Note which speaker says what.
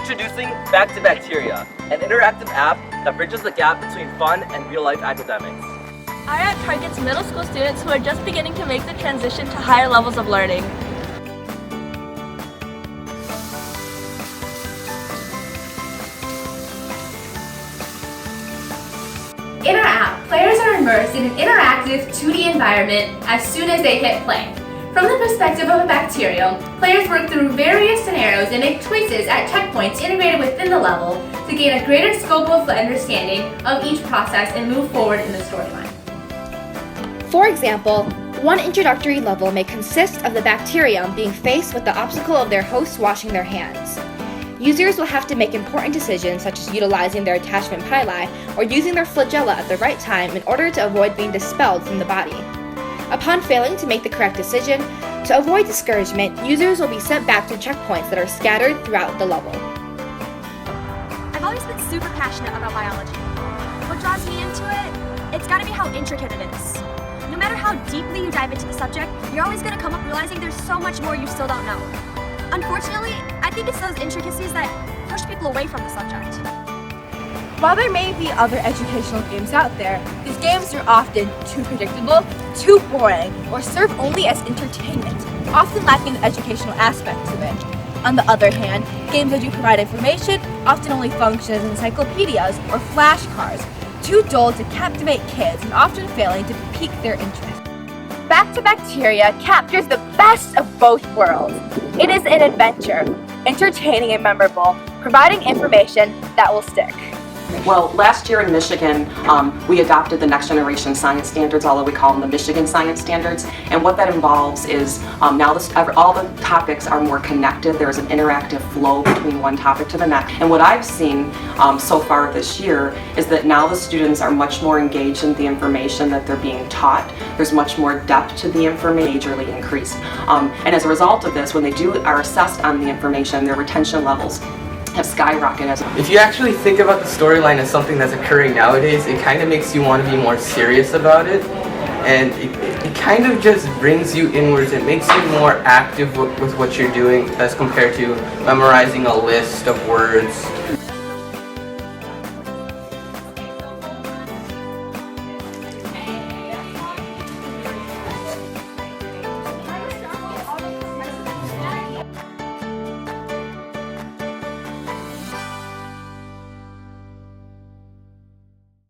Speaker 1: Introducing Back to Bacteria, an interactive app that bridges the gap between fun and real-life academics.
Speaker 2: Our app targets middle school students who are just beginning to make the transition to higher levels of learning.
Speaker 3: In our app, players are immersed in an interactive 2D environment as soon as they hit play. From the perspective of a bacterium, players work through various scenarios and make choices at checkpoints integrated within the level to gain a greater scope of understanding of each process and move forward in the storyline.
Speaker 4: For example, one introductory level may consist of the bacterium being faced with the obstacle of their host washing their hands. Users will have to make important decisions such as utilizing their attachment pili or using their flagella at the right time in order to avoid being dispelled from the body. Upon failing to make the correct decision, to avoid discouragement, users will be sent back to checkpoints that are scattered throughout the level.
Speaker 5: I've always been super passionate about biology. What draws me into it? It's gotta be how intricate it is. No matter how deeply you dive into the subject, you're always gonna come up realizing there's so much more you still don't know. Unfortunately, I think it's those intricacies that push people away from the subject.
Speaker 6: While there may be other educational games out there, these games are often too predictable, too boring, or serve only as entertainment, often lacking the educational aspect to it. On the other hand, games that do provide information often only function as encyclopedias or flashcards, too dull to captivate kids and often failing to pique their interest. Back to Bacteria captures the best of both worlds. It is an adventure, entertaining and memorable, providing information that will stick.
Speaker 7: Well, last year in Michigan, we adopted the next generation science standards, although we call them the Michigan Science Standards. And what that involves is now all the topics are more connected. There's an interactive flow between one topic to the next. And what I've seen so far this year is that now the students are much more engaged in the information that they're being taught. There's much more depth to the information, majorly increased. And as a result of this, when they are assessed on the information, their retention levels have skyrocketed.
Speaker 8: If you actually think about the storyline as something that's occurring nowadays, it kind of makes you want to be more serious about it, and it kind of just brings you inwards. It makes you more active with what you're doing as compared to memorizing a list of words.